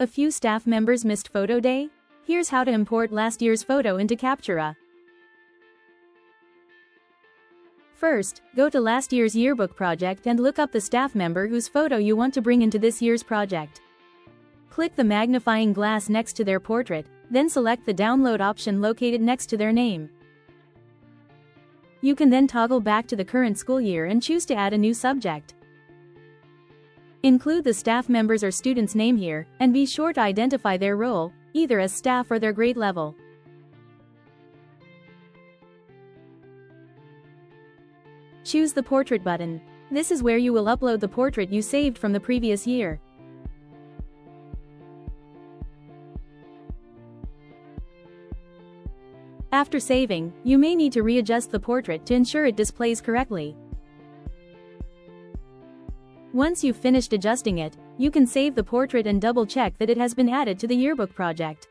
A few staff members missed photo day? Here's how to import last year's photo into Captura. First, go to last year's yearbook project and look up the staff member whose photo you want to bring into this year's project. Click the magnifying glass next to their portrait, then select the download option located next to their name. You can then toggle back to the current school year and choose to add a new subject. Include the staff member's or student's name here, and be sure to identify their role, either as staff or their grade level. Choose the Portrait button. This is where you will upload the portrait you saved from the previous year. After saving, you may need to readjust the portrait to ensure it displays correctly. Once you've finished adjusting it, you can save the portrait and double-check that it has been added to the yearbook project.